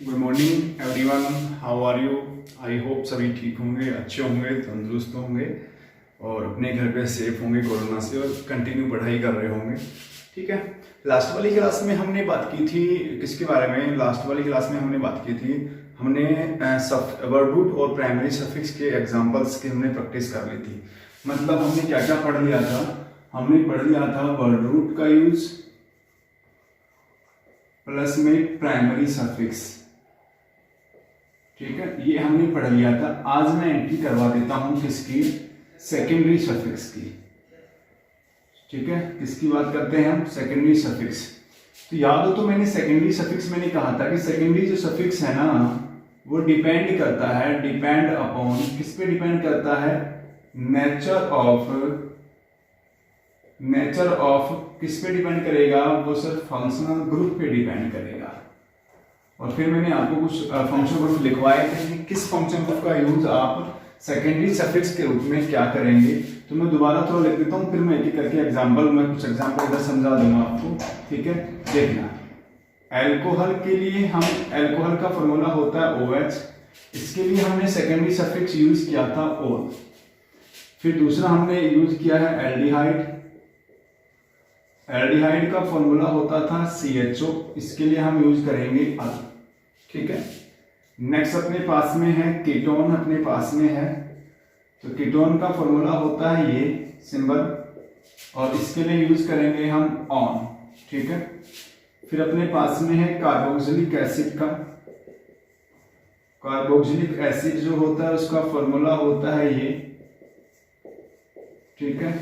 Good morning everyone, how are you. I hope सभी ठीक होंगे, अच्छे होंगे, तंदुरुस्त होंगे और अपने घर पे सेफ होंगे कोरोना से और कंटिन्यू पढ़ाई कर रहे होंगे। ठीक है, लास्ट वाली क्लास में हमने बात की थी किसके बारे में? लास्ट वाली क्लास में हमने बात की थी, हमने वर्ड रूट और प्राइमरी सफिक्स के एग्जांपल्स की हमने प्रैक्टिस कर ली थी। मतलब हमने क्या क्या पढ़ लिया था? हमने पढ़ लिया था वर्ड रूट का यूज प्लस में प्राइमरी सफिक्स। ठीक है, ये हमने पढ़ लिया था। आज मैं एंट्री करवा देता हूं किसकी? सेकेंडरी सफिक्स की। ठीक है, किसकी बात करते हैं हम? Secondary suffix. तो याद हो तो मैंने सेकेंडरी सफिक्स मैंने कहा था कि सेकेंडरी जो सफिक्स है ना वो डिपेंड करता है, डिपेंड अपॉन, किस पे डिपेंड करता है? नेचर ऑफ किस पे डिपेंड करेगा? वो सिर्फ फंक्शनल ग्रुप पे डिपेंड करेगा। और फिर मैंने आपको कुछ फंक्शन ग्रुप लिखवाए थे कि किस फंक्शन ग्रुप का यूज आप सेकेंडरी सफिक्स के रूप में क्या करेंगे। तो मैं दोबारा थोड़ा लिख देता हूँ, फिर मैं एक एक करके एग्जांपल में कुछ एग्जांपल इधर समझा दूंगा आपको। ठीक है, देखना। एल्कोहल के लिए हम एल्कोहल का फॉर्मूला होता है OH। इसके लिए हमने सेकेंडरी सफिक्स यूज किया था OL। फिर दूसरा हमने यूज किया है एल्डिहाइड। एल्डिहाइड का फॉर्मूला होता था CHO। इसके लिए हम यूज करेंगे अल। ठीक है, नेक्स्ट अपने पास में है कीटोन। अपने पास में है तो कीटोन का फॉर्मूला होता है ये सिंबल और इसके लिए यूज करेंगे हम ऑन। ठीक है, फिर अपने पास में है कार्बोक्सिलिक एसिड का। कार्बोक्सिलिक एसिड जो होता है उसका फॉर्मूला होता है ये। ठीक है,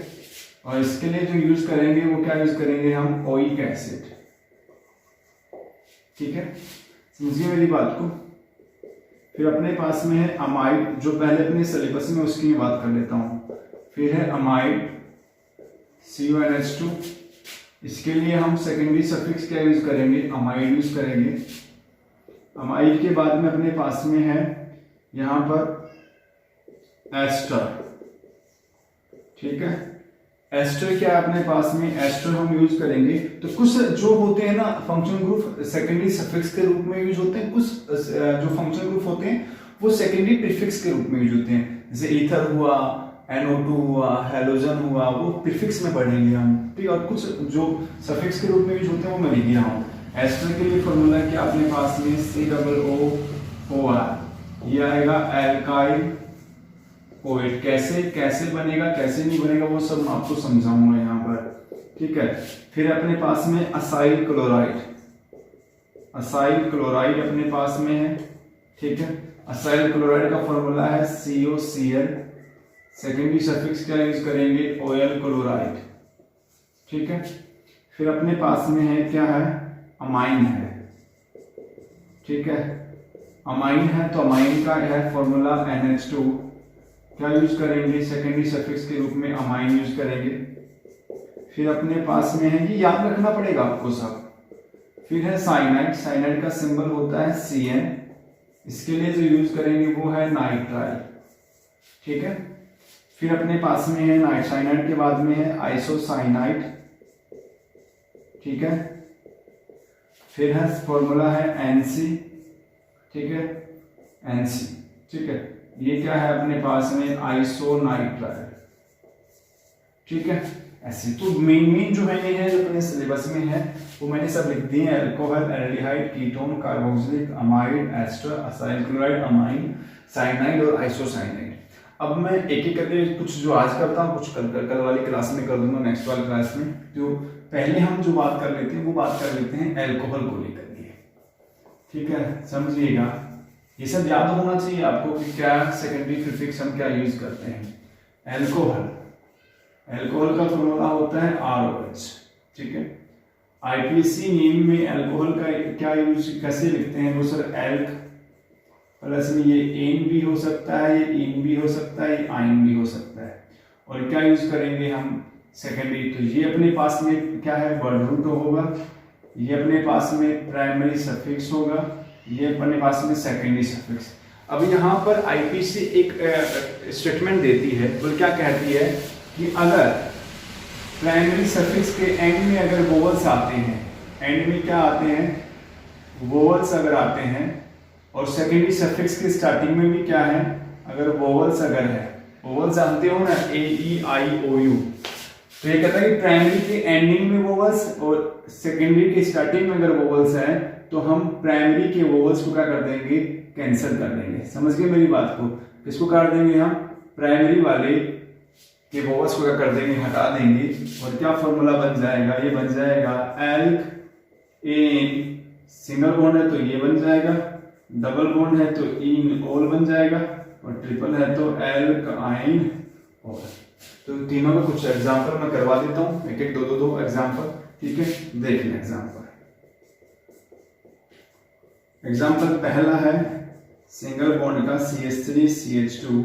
और इसके लिए जो यूज करेंगे वो क्या यूज करेंगे हम? Oic acid. ठीक है, समझिए मेरी बात को। फिर अपने पास में है अमाइड, जो पहले अपने सिलेबस में उसकी बात कर लेता हूं। फिर है अमाइड CuNH2। इसके लिए हम सेकेंडरी सफिक्स क्या यूज करेंगे? अमाइड यूज करेंगे। अमाइड के बाद में अपने पास में है यहां पर एस्टर। ठीक है, एस्टर क्या है अपने पास में? एस्टर हम यूज करेंगे। तो कुछ जो होते हैं ना फंक्शन ग्रुप सेकेंडरी सफिक्स के रूप में यूज होते हैं, कुछ जो फंक्शन ग्रुप होते हैं वो सेकेंडरी प्रीफिक्स के रूप में यूज होते हैं। जैसे ईथर हुआ, NO2 हुआ, हेलोजन हुआ, वो प्रीफिक्स में पढ़ेंगे हम। ठीक, और कुछ जो सफिक्स के रूप में यूज होते हैं वो मैं लिख दिया हूं। एस्टर के लिए फॉर्मूला क्या अपने पास में? COOR। ये आएगा एल्काइल OH। कैसे बनेगा, कैसे नहीं बनेगा, वो सब मैं आपको समझाऊंगा यहाँ पर। ठीक है, फिर अपने पास में असाइल क्लोराइड। असाइल क्लोराइड अपने पास में है। ठीक है, असाइल क्लोराइड का फॉर्मूला है COCl। सेकेंडरी सफिक्स क्या यूज करेंगे? OL chloride. ठीक है, फिर अपने पास में है क्या है? अमाइन है। ठीक है, अमाइन है तो अमाइन का है फॉर्मूला NH2। क्या यूज करेंगे? सेकेंडरी सफिक्स के रूप में अमाइन यूज करेंगे। फिर अपने पास में है, ये याद रखना पड़ेगा आपको सब। फिर है साइनाइड। साइनाइड का सिंबल होता है CN। इसके लिए जो यूज करेंगे वो है नाइट्राइल। ठीक है, फिर अपने पास में है साइनाइड के बाद में है आइसोसाइनाइड। ठीक है, फिर है फॉर्मूला है NC। ठीक है, NC। ठीक है, ये क्या है अपने पास में? आइसोनाइट्राइल। ठीक है, ऐसे तो मेन जो है ये जो अपने सिलेबस में है वो मैंने सब लिख दिए हैं। Alcohol, aldehyde, ketone, carboxylic, amide, ester, acyl chloride, amine, cyanide और आइसोसाइनाइड। अब मैं एक एक करके कुछ जो आज करता हूँ कुछ कल वाली क्लास में कर दूंगा, नेक्स्ट वाली क्लास में। तो पहले हम जो बात कर लेते हैं वो बात कर लेते हैं एल्कोहल को लेकर के। ठीक है, समझिएगा, ये सब याद होना चाहिए आपको कि क्या सेकेंडरी प्रीफिक्स हम क्या यूज करते हैं। एल्कोहल, एल्कोहल का फॉर्मूला होता है ROH। ठीक है, IPC नेम में एल्कोहल का क्या यूज कैसे लिखते हैं? वो सर एल्क प्लस में ये एन भी हो सकता है, ये इन भी हो सकता है, ये आइन भी हो सकता है। और क्या यूज करेंगे हम? सेकेंडरी। तो ये अपने पास में क्या है? वर्ड रूट होगा। ये अपने पास में प्राइमरी सफिक्स होगा। ये अपने पास में सेकेंडरी सफिक्स। अब यहाँ पर IPC एक स्टेटमेंट देती है, वो क्या कहती है कि अगर प्राइमरी सफिक्स के एंड में अगर वोवल्स आते हैं, एंड में क्या आते हैं? वोवल्स अगर आते हैं और सेकेंडरी सफिक्स के स्टार्टिंग में भी क्या है, अगर वोवल्स अगर है, वोवल्स जानते हो ना, ए ई आई ओ यू, तो ये कहता है कि प्राइमरी के एंडिंग में वोवल्स और सेकेंडरी के स्टार्टिंग में अगर वोवल्स है तो हम प्राइमरी के वोवल्स को क्या कर देंगे, कैंसिल कर देंगे। समझ गए मेरी बात को? किसको काट देंगे हम, प्राइमरी वाले के वोवल्स को क्या कर देंगे, हटा देंगे। और क्या फॉर्मूला बन जाएगा, ये बन जाएगा एल्क इन, सिंगल बॉन्ड है तो ये बन जाएगा, डबल बॉन्ड है तो इन ऑल बन जाएगा, और ट्रिपल है तो एल्क आइन ऑल। तो तीनों का कुछ एग्जांपल मैं करवा देता हूँ, एक एक दो एग्जांपल, ठीक है। देख लें एग्जांपल। एग्जांपल पहला है सिंगल बॉन्ड का CH3 CH2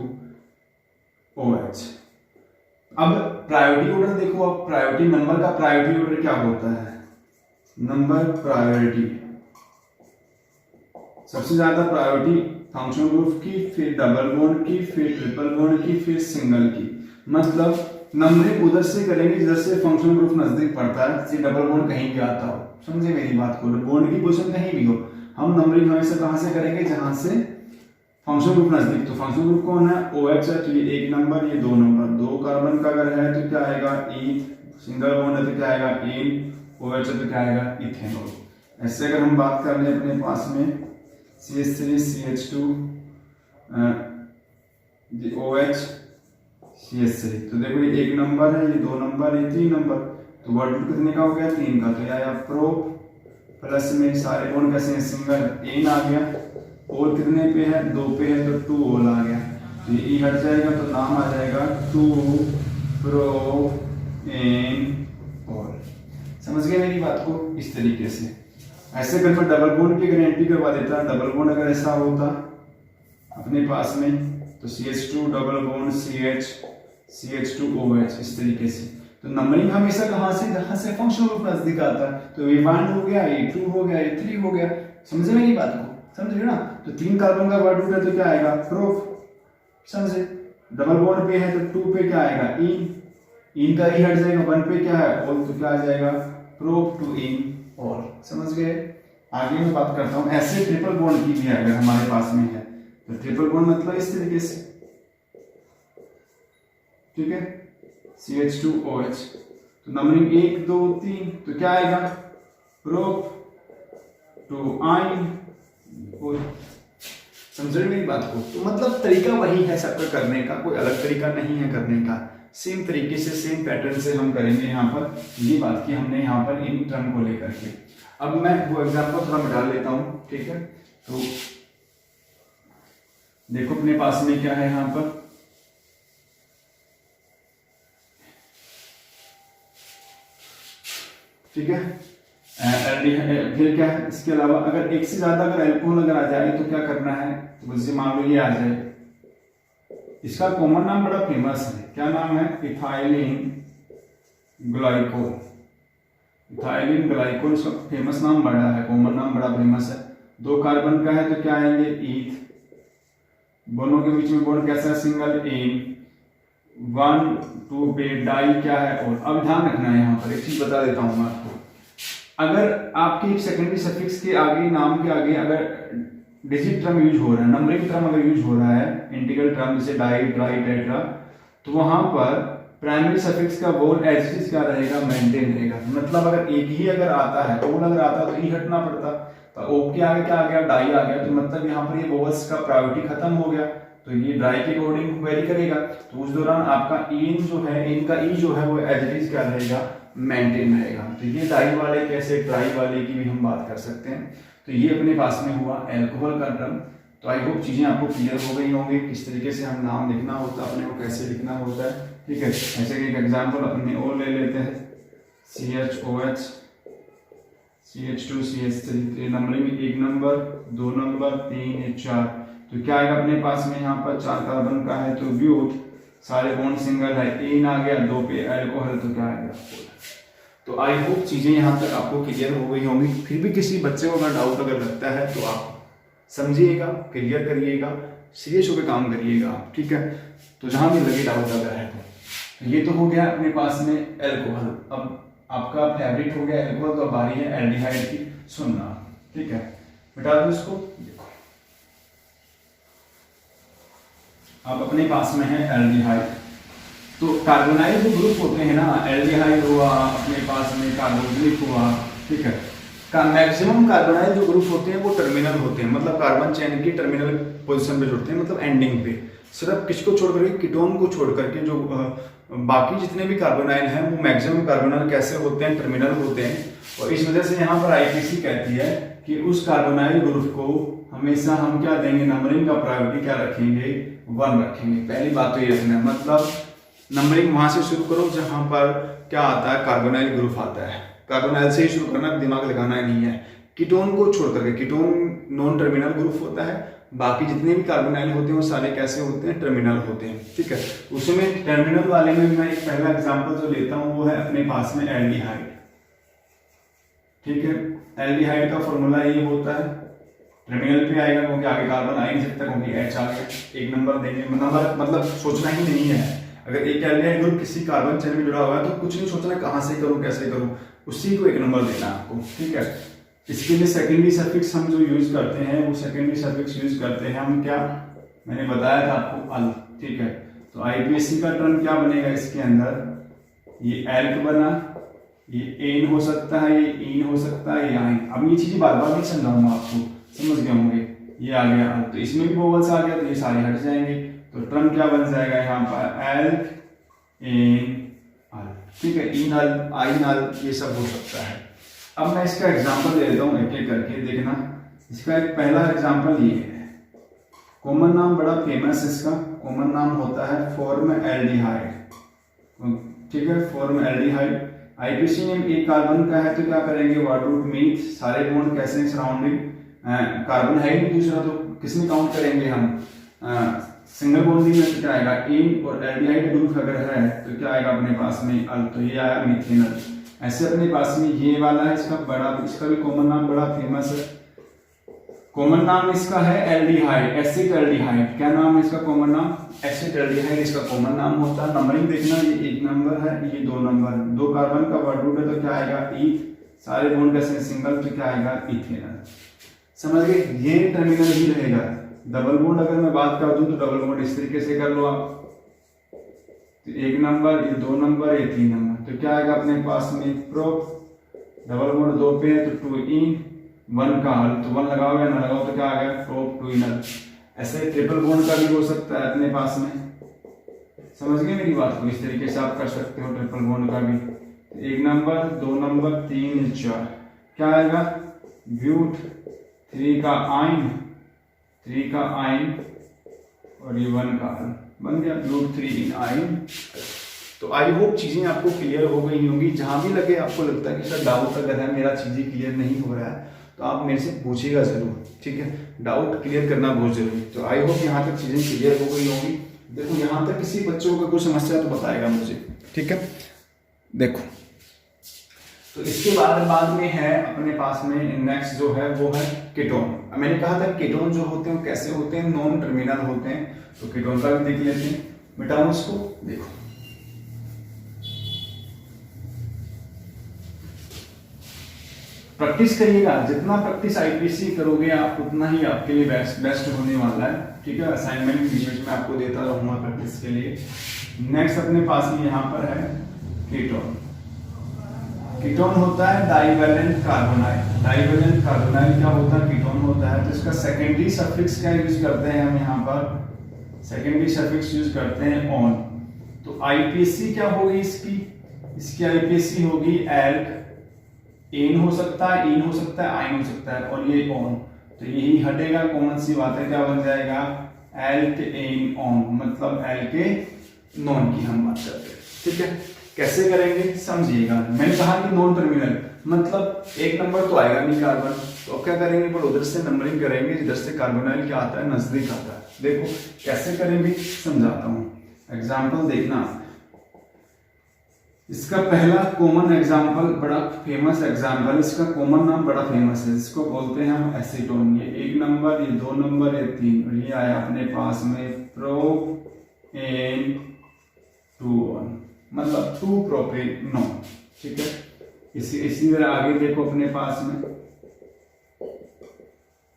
OH। अब प्रायोरिटी ऑर्डर देखो, अब प्रायोरिटी नंबर का प्रायोरिटी ऑर्डर क्या होता है, नंबर प्रायोरिटी, सबसे ज्यादा प्रायोरिटी फंक्शनल ग्रुप की, फिर डबल बॉन्ड की, फिर ट्रिपल बॉन्ड की, फिर सिंगल की। मतलब नंबरिंग उधर से करेंगे जिधर से फंक्शनल ग्रुप नजदीक पड़ता है, जैसे डबल बॉन्ड कहीं भी आता हो, समझे मेरी बात को, बॉन्ड की पोजीशन कहीं भी हो, हम नंबरिंग हमेशा कहां से करेंगे, जहां से फंक्शनल ग्रुप नजदीक। तो फंक्शनल ग्रुप कौन है, OH है, तो ये 1 नंबर, ये 2 नंबर, 2 कार्बन का अगर है तो क्या आएगा, ई, सिंगल बॉन्ड है तो क्या आएगा, इन, OH है तो क्या आएगा, इथेनॉल। ऐसे अगर हम बात कर ले अपने पास में CH3 CH2 OH CH3, तो देखो ये 1 नंबर है, ये 2 नंबर, ये 3 नंबर, तो वर्ड कितने का हो गया, 3 का। तो या प्रो प्लस में सारे बॉन्ड कैसे हैं, सिंगल, एन आ गया, और कितने पे है, 2 पे है तो 2 ऑल आ गया, तो ये ई हट जाएगा तो नाम आ जाएगा 2 प्रो एन ऑल। समझ गए मेरी बात को? इस तरीके से। ऐसे अगर मैं डबल बॉन्ड की गारंटी करवा देता, डबल बॉन्ड अगर ऐसा होता अपने पास में, तो CH2 double bond CH CH2 OH, इस तरीके से। तो नंबरिंग हमेशा कहां से, जहां से फंक्शनल ग्रुप नजदीक आता है, तो ये 1 हो गया, ये 2 हो गया, ये 3 हो गया। समझे मेरी बात को? समझ रहे ना? तो 3 कार्बन का वर्ड रूट है तो क्या आएगा, प्रोप, समझे। डबल बॉन्ड पे है तो 2 पे क्या आएगा, इन का ही हट जाएगा, 1 पे क्या है, ऑल, तो क्या आ जाएगा, प्रोप टू इन ऑल। समझ गए? आगे मैं बात करता हूं, ऐसे ट्रिपल बॉन्ड की भी अगर हमारे पास में है, तो ट्रिपल बॉन्ड मतलब इस तरीके से, ठीक है, CH2 OH, तो नंबरिंग 1 2 3, तो क्या आएगा, प्रोप टू आइन। समझ रहे मेरी बात को? तो मतलब तरीका वही है सबका करने का, कोई अलग तरीका नहीं है करने का, सेम तरीके से सेम पैटर्न से हम करेंगे यहाँ पर। ये बात की हमने यहाँ पर इन टर्म को लेकर के। अब मैं वो एग्जांपल थोड़ा मिटा लेता हूँ, ठीक है। तो देखो अपने पास में क्या है यहाँ पर, ठीक है, फिर क्या है, इसके अलावा अगर एक से ज्यादा अगर एल्कोहल अगर आ जाए तो क्या करना है, तो मुझे मान लो ये आ जाए, इसका कॉमन नाम बड़ा फेमस है, क्या नाम है, इथाइलिन ग्लाइकोल। इथाइलिन ग्लाइकोल इसका फेमस नाम बड़ा है, कॉमन नाम बड़ा फेमस है। 2 कार्बन का है तो क्या आएंगे, ईथ, दोनों के बीच में बॉन्ड कैसा है, सिंगल, एन, 1 2 पे डाई क्या है, और अब ध्यान रखना है यहाँ पर एक चीज बता देता हूँ मैं आपको, अगर आपके एक सेकेंडरी सफिक्स के आगे, नाम के आगे अगर डिजिट टर्म यूज हो रहा है, नंबरिंग टर्म अगर यूज हो रहा है, इंटीग्रल टर्म जैसे डाई, ट्राई, टेट्रा, तो वहां पर प्राइमरी सफिक्स का वोल एज इट इज क्या रहेगा, मेंटेन रहेगा। मतलब अगर एक ही अगर आता है, ओल अगर आता तो ई हटना पड़ता, तो ओ के आगे क्या आ गया, डाई आ गया, तो मतलब यहाँ पर ये वोवल्स का प्रायोरिटी खत्म हो गया, तो ये डाई के अकॉर्डिंग वेरी करेगा, तो उस दौरान आपका इन जो है, इनका ई जो है वो एज इट इज क्या रहेगा, मेंटेन रहेगा। तो ये डाई वाले कैसे, ट्राई वाले की भी हम बात कर सकते हैं। तो ये अपने पास में हुआ एल्कोहल का टर्म। तो आई होप चीजें आपको क्लियर हो गई होंगी, किस तरीके से हम नाम लिखना होता है, अपने को कैसे लिखना होता है, ठीक है। ऐसे एक एग्जांपल अपने और ले लेते हैं, CHOH CH2 CH3, numbering 1 number, 2 number, 3 4, तो क्या आएगा अपने पास में, यहाँ पर 4 कार्बन का है तो ब्यूट, सारे बॉन्ड सिंगल है, एन आ गया, 2 पे एल्कोहल, तो क्या आएगा। तो आई होप चीजें यहाँ तक आपको क्लियर हो गई होंगी। फिर भी किसी बच्चे को अगर डाउट अगर लगता है तो आप समझिएगा, क्लियर करिएगा, सीरियस होकर काम करिएगा, ठीक है। तो जहां भी लगे डाउट अगर है तो ये तो हो गया अपने पास में एल्कोहल। अब आपका फेवरेट हो गया एल्कोहल, तो बारी है एल्डिहाइड की सुनना, ठीक है। मिटा दो इसको, देखो अब अपने पास में है एल्डिहाइड। तो कार्बोनाइल जो ग्रुप होते हैं ना, एल्डिहाइड हुआ, अपने पास में कार्बोक्सिलिक हुआ, ठीक है। मैक्सिमम कार्बोनाइल जो ग्रुप होते हैं वो टर्मिनल होते हैं, मतलब कार्बन चेन की टर्मिनल पोजीशन पे जुड़ते हैं, मतलब एंडिंग पे। सिर्फ किसको छोड़ करके, कीटोन को छोड़ करके जो बाकी जितने भी कार्बोनाइल हैं वो मैक्सिमम कार्बोनाइल कैसे होते हैं, टर्मिनल होते हैं। और इस वजह से यहाँ पर आईपीसी कहती है कि उस कार्बोनाइल ग्रुप को हमेशा हम क्या देंगे, नंबरिंग का प्रायोरिटी क्या रखेंगे, 1 रखेंगे। पहली बात तो ये रखना है, मतलब नंबरिंग वहां से शुरू करो जहां पर क्या आता है, कार्बोनाइल ग्रुप आता है। कार्बोनाइल से ही शुरू करना, दिमाग लगाना नहीं है। कीटोन को छोड़ करके, कीटोन नॉन टर्मिनल ग्रुप होता है, बाकी जितने भी कार्बोनाइल होते हैं वो सारे कैसे होते हैं, टर्मिनल होते हैं, ठीक है। उसमें टर्मिनल वाले में मैं एक पहला एग्जांपल जो लेता हूं वो है अपने पास में एल्डिहाइड, ठीक है। एल्डिहाइड का फॉर्मूला ये होता है, टर्मिनल पे आएगा क्योंकि आगे कार्बन आ ही नहीं सकता क्योंकि H आ गया, एक नंबर देंगे, मतलब सोचना ही नहीं है। अगर एक एल्डिहाइड ग्रुप किसी कार्बन चेन में जुड़ा हुआ है तो कुछ नहीं सोचना कहां से करूं, कैसे करूं, उसी को एक नंबर देना आपको, ठीक है। इसके लिए सेकेंडरी सफिक्स हम जो यूज करते हैं वो सेकेंडरी सफिक्स यूज करते हैं हम, क्या मैंने बताया था आपको, अल, ठीक है। तो आईपीएससी का टर्म क्या बनेगा इसके अंदर, ये एल्क बना, ये एन हो सकता है, ये इन हो सकता है, ये आइन। अब ये चीजें बार बार नहीं समझाऊंगा आपको, समझ गए होंगे। ये आ गया अल, तो इसमें भी वोवल्स आ गया तो ये सारे हट जाएंगे, तो टर्म क्या बन जाएगा यहाँ पर, एल्क एन अल, ठीक है। इन अल, आइन अल, ये सब हो सकता है। अब मैं इसका एग्जांपल दे देता हूँ एक एक करके, देखना। इसका एक पहला एग्जांपल ये है, कॉमन नाम बड़ा फेमस, इसका कॉमन नाम होता है फॉर्म एल्डिहाइड, ठीक है, फॉर्म एल्डिहाइड। आईपीसी में एक कार्बन का है तो क्या करेंगे, व्हाट वुड मीन, सारे बॉन्ड कैसे हैं सराउंडिंग, कार्बन है ही दूसरा तो किसमें काउंट करेंगे हम, सिंगल बॉन्डिंग में, तो क्या आएगा इन, और एल्डिहाइड ग्रुप अगर है तो क्या आएगा अपने पास में अल, तो ये आया मिथेनल। ऐसे अपने पास में ये वाला है, इसका बड़ा, इसका भी कॉमन नाम बड़ा फेमस है, कॉमन नाम इसका है एल्डिहाइड, एसिड एल्डिहाइड। क्या नाम है इसका कॉमन नाम, एसिड एल्डिहाइड इसका कॉमन नाम होता है। नंबरिंग देखना, ये 1 नंबर है, ये 2 नंबर, 2 कार्बन का वर्ड रूट है तो क्या आएगा ईथ, सारे बॉन्ड कैसे सिंगल तो क्या आएगा इथेनल। समझ गए, ये टर्मिनल ही रहेगा। डबल बॉन्ड अगर मैं बात कर दूं तो डबल बॉन्ड इस तरीके से कर लो आप, तो 1 नंबर, ये 2 नंबर, ये 3 नंबर, तो क्या आएगा अपने पास में प्रोप, डबल बॉन्ड 2 पे है तो 2 इन, 1 का हल, तो 1 लगाओ या ना लगाओ तो क्या आ गया प्रोप 2 इनल। ऐसे ट्रिपल बॉन्ड का भी हो सकता है अपने पास में, समझ गए मेरी बात को, इस तरीके से आप कर सकते हो ट्रिपल बॉन्ड का भी। 1 नंबर, 2 नंबर, 3, 4, क्या आएगा ब्यूट, 3 का आइन, 3 का आइन, और ये 1 का हल, बन गया ब्यूट 3 इन आइन। तो आई होप चीजें आपको क्लियर हो गई होंगी। जहां भी लगे आपको लगता है कि सर डाउट अगर है, मेरा चीजें क्लियर नहीं हो रहा है, तो आप मेरे से पूछिएगा जरूर, ठीक है। डाउट क्लियर करना बहुत जरूरी। तो आई होप यहाँ तक चीजें क्लियर हो गई होंगी। देखो यहाँ तक किसी बच्चों को कोई समस्या तो बताएगा मुझे, ठीक है। देखो तो इसके बाद में है अपने पास में नेक्स्ट जो है वो है कीटोन। मैंने कहा था कीटोन जो होते हैं कैसे होते हैं, नॉन टर्मिनल होते हैं। तो कीटोन का भी देख लेते हैं, मिटाओ इसको। देखो प्रैक्टिस करिएगा, जितना प्रैक्टिस आईपीसी करोगे आप उतना ही आपके लिए बेस्ट होने वाला है, ठीक है। असाइनमेंट बीच में आपको देता रहूंगा प्रैक्टिस के लिए। नेक्स्ट अपने पास में यहाँ पर है कीटोन। कीटोन होता है डाइवैलेंट कार्बोनाइल। डाइवैलेंट कार्बोनाइल क्या होता है, कीटोन होता है। तो इसका सेकेंडरी सफिक्स क्या यूज करते हैं हम यहाँ पर, सेकेंडरी सफिक्स यूज करते हैं ऑन। तो आईपीसी क्या होगी इसकी आईपीसी होगी एल्क, एन हो सकता है, इन हो सकता है, आइन हो सकता है, और ये ऑन। तो यही हटेगा, कॉमन सी बात है, क्या बन जाएगा एल्क एन ऑन, मतलब एल्के नॉन की हम बात करते हैं, ठीक है। कैसे करेंगे समझिएगा। मैंने कहा कि नॉन टर्मिनल मतलब 1 नंबर तो आएगा नहीं कार्बन, तो अब क्या करेंगे, पर उधर से नंबरिंग करेंगे जिधर से कार्बोनाइल क्या आता है नजदीक आता है। देखो कैसे करेंगे समझाता हूँ, एग्जाम्पल देखना। इसका पहला कॉमन एग्जाम्पल, बड़ा फेमस एग्जाम्पल, इसका कॉमन नाम बड़ा फेमस है, इसको बोलते हैं हम एसीटोन। ये 1 नंबर, ये 2 नंबर, ये 3, और ये आया अपने पास में प्रोपेन 2 मतलब 2 प्रोपेनॉन, ठीक है। इसी तरह आगे देखो अपने पास में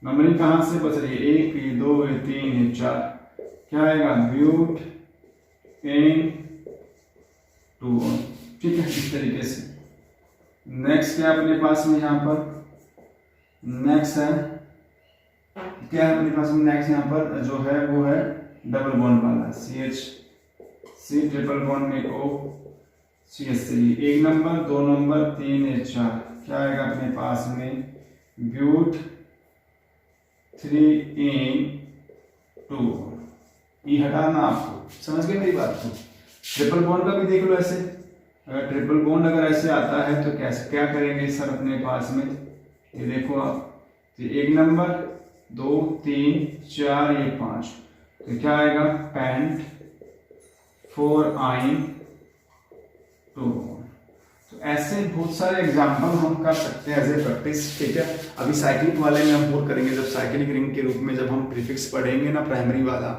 नंबरिंग कहां से बच रही है, 1, 2, 3, 4, क्या आएगा, ब्यूट इन टूओन। ठीक है, इस तरीके से। नेक्स्ट क्या अपने पास में यहाँ पर, नेक्स्ट है क्या है अपने पास में, नेक्स्ट यहाँ पर जो है वो है डबल बॉन्ड वाला, CH ट्रिपल बॉन्ड में O CH3, 1 नंबर 2 नंबर 3 4, क्या आएगा अपने पास में, ब्यूट 3 इन 2। ये हटाना आपको, समझ गए मेरी बात को। ट्रिपल बॉन्ड का भी देख लो ऐसे, अगर ट्रिपल बॉन्ड अगर ऐसे आता है तो कैसे क्या करेंगे सर अपने पास में, ये देखो आप, 1 नंबर 2 3 4 ये 5, तो क्या आएगा, पेंट 4 आइन 2। तो ऐसे बहुत सारे एग्जाम्पल हम कर सकते हैं एज ए प्रैक्टिस। ठीक है, अभी साइक्लिक वाले में हम और करेंगे, जब साइक्लिक रिंग के रूप में जब हम प्रीफिक्स पढ़ेंगे ना प्राइमरी वाला,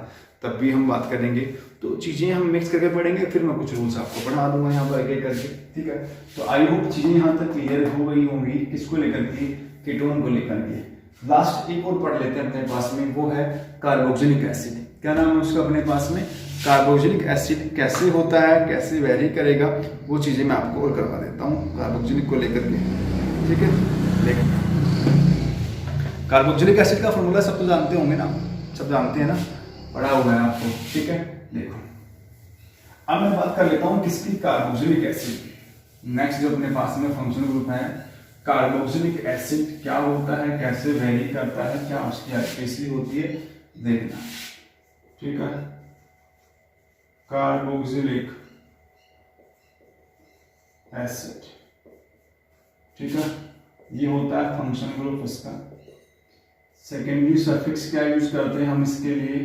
तब भी हम बात करेंगे। तो चीज़ें हम मिक्स करके पढ़ेंगे, फिर मैं कुछ रूल्स आपको पढ़ा दूंगा यहाँ पर एक करके। ठीक है, तो आई होप चीज़ें यहाँ तक क्लियर हो गई होंगी। किसको लेकर के, कीटोन को लेकर के। लास्ट एक और पढ़ लेते हैं अपने पास में, वो है कार्बोक्सिलिक एसिड। क्या नाम है उसका अपने पास में, कार्बोक्सिलिक एसिड। कैसे होता है, कैसे वेरी करेगा, वो चीज़ें मैं आपको और करवा देता हूँ कार्बोक्सिलिक को लेकर के। ठीक है, लेकिन कार्बोक्सिलिक एसिड का फॉर्मूला सब तो जानते होंगे ना, सब जानते हैं ना, पढ़ा हुआ है आपको। ठीक है, देखो अब मैं बात कर लेता हूँ किसकी, कार्बोक्सिलिक एसिड। नेक्स्ट जो अपने पास में फंक्शनल ग्रुप है, कार्बोक्सिलिक एसिड क्या होता है, कैसे वेरी करता है, क्या उसकी एक्टिविटी होती है, देखना। ठीक है, कार्बोक्सिलिक एसिड, ठीक है, ये होता है फंक्शन ग्रुप इसका। सेकेंडरी सफिक्स क्या यूज करते हैं हम इसके लिए,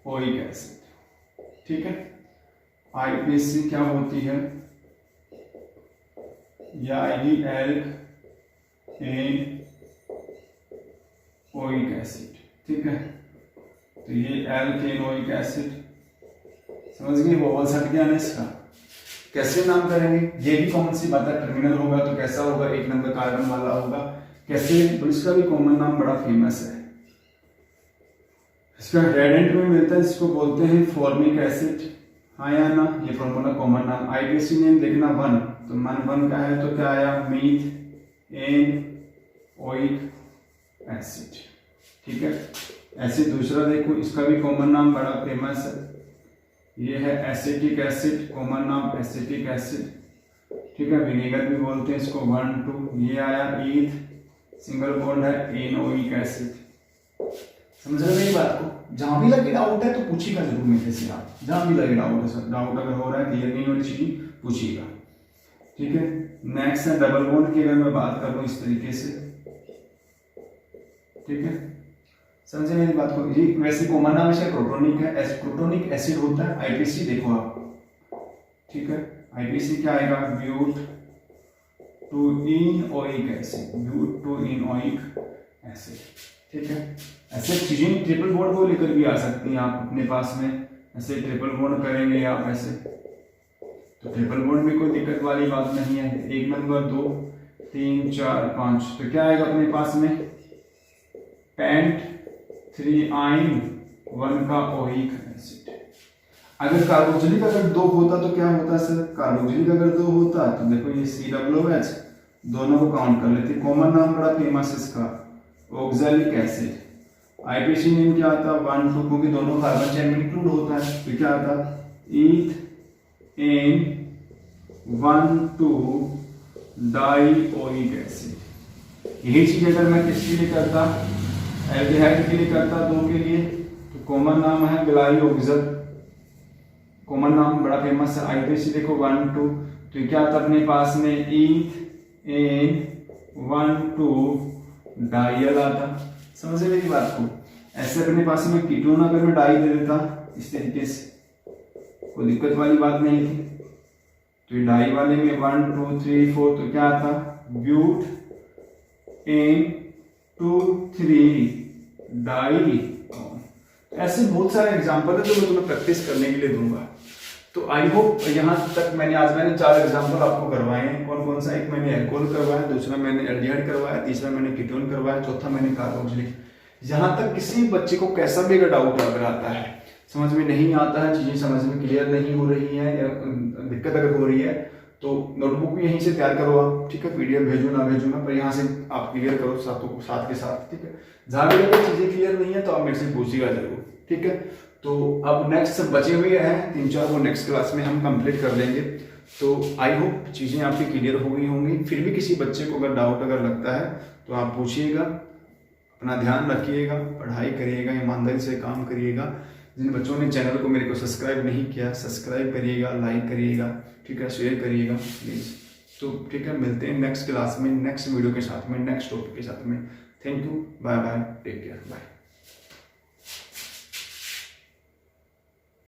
ओइक एसिड। ठीक है, आईपीसी क्या होती है, या एल्क एन ओइक एसिड। ठीक है, तो ये एल्केनोइक एसिड, समझ गए, वोवल हट गया ना इसका। कैसे नाम करेंगे, ये भी कॉमन सी बात है, टर्मिनल होगा तो कैसा होगा, 1 नंबर कार्बन वाला होगा। कैसे, तो इसका भी कॉमन नाम बड़ा फेमस है, इसका रेडेंट में मिलता है, इसको बोलते हैं फॉर्मिक एसिड। हाँ या ना, ये फॉर्मूला कॉमन नाम। आईपीसी नेम देखना 1, तो मन 1 का है तो क्या आया, मीथ एन ओइक एसिड। ठीक है, ऐसे दूसरा देखो, इसका भी कॉमन नाम बड़ा फेमस है, ये है एसिटिक एसिड, कॉमन नाम एसिटिक एसिड। ठीक है, विनेगर भी बोलते हैं इसको, 1 2, ये आया ईथ, सिंगल बॉन्ड है एनोइक एसिड। समझ रहे मेरी बात को। जहां भी लगे डाउट है तो पूछिएगा जरूर मेरे से आप, जहां भी लगे डाउट है सर, डाउट अगर हो रहा है, क्लियर नहीं हो रही चीज, पूछिएगा। ठीक है, नेक्स्ट है डबल बॉन्ड की, अगर मैं बात कर लूं इस तरीके से। ठीक है, समझे मेरी बात को। ये वैसे कॉमन नाम इसका प्रोटोनिक है, प्रोटोनिक एसिड होता है। आईपीसी देखो आप। ठीक है, आईपीसी क्या आएगा, but 2 en oic acid, but 2 en oic acid. ठीक है, ऐसे चीजें ट्रिपल बॉन्ड को लेकर भी आ सकती हैं आप अपने पास में, ऐसे ट्रिपल बॉन्ड करेंगे आप ऐसे, तो ट्रिपल बॉन्ड में कोई दिक्कत वाली बात नहीं है। 1 नंबर 2 3 4 5, तो क्या आएगा अपने पास में, पेंट 3 आइन 1 का ओइक एसिड। अगर कार्बोक्सिलिक अगर 2 होता तो क्या होता सर, कार्बोक्सिलिक अगर 2 होता तो देखो ये COOH, दोनों को काउंट कर लेते। कॉमन नाम बड़ा फेमस है इसका, ऑक्सैलिक एसिड। आईपीसी नेम क्या आता है, 1 2, क्योंकि दोनों कार्बन चेन में इंक्लूड होता है, तो क्या आता है, ईथ एन 1 2 डाइओइक एसिड। यही चीज अगर मैं किसके लिए करता, एल्डिहाइड के लिए करता, 2 के लिए, तो कॉमन नाम है ग्लाइओक्सल, कॉमन नाम बड़ा फेमस है। आईपीसी देखो 1 2, तो क्या आता अपने पास में, ईथ एन 1 2 डाइयल आता। समझ मेरी बात को। ऐसे अपने पास में कीटोन अगर मैं डाई दे देता इस तरीके से, कोई दिक्कत वाली बात नहीं थी। तो डाई वाले में 1 2 3 4, तो क्या आता, ब्यूट एन 2 3 डाई। ऐसे बहुत सारे एग्जाम्पल है जो मैं तुम्हें प्रैक्टिस करने के लिए दूंगा। तो आई होप यहाँ तक मैंने 4 एग्जाम्पल आपको करवाए हैं। कौन कौन सा, एक मैंने एल्कोहल करवाया, दूसरा मैंने एल्डिहाइड करवाया, तीसरा मैंने कीटोन करवाया, चौथा मैंने कार्बोक्सिलिक। यहाँ तक किसी बच्चे को कैसा भी अगर डाउट अगर आता है, समझ में नहीं आता है, चीज़ें समझ में क्लियर नहीं हो रही है या दिक्कत अगर हो रही है, तो नोटबुक भी यहीं से तैयार करो आप, ठीक है। पीडीएफ भेजो ना, पर यहाँ से आप क्लियर करो साथ के साथ, ठीक है। जहाँ भी अगर चीज़ें क्लियर नहीं है तो आप मेरे से पूछिएगा जरूर, ठीक है। तो अब नेक्स्ट बचे हुए हैं 3-4, वो नेक्स्ट क्लास में हम कंप्लीट कर लेंगे। तो आई होप चीज़ें आपकी क्लियर हो गई होंगी। फिर भी किसी बच्चे को अगर डाउट अगर लगता है तो आप पूछिएगा, अपना ध्यान रखिएगा, पढ़ाई करिएगा, ईमानदारी से काम करिएगा। जिन बच्चों ने चैनल को मेरे को सब्सक्राइब नहीं किया, सब्सक्राइब करिएगा, लाइक करिएगा, ठीक है, शेयर करिएगा प्लीज़। तो ठीक है, मिलते हैं नेक्स्ट क्लास में, नेक्स्ट वीडियो के साथ में, नेक्स्ट टॉपिक के साथ में। Thank you, bye bye, take care, bye.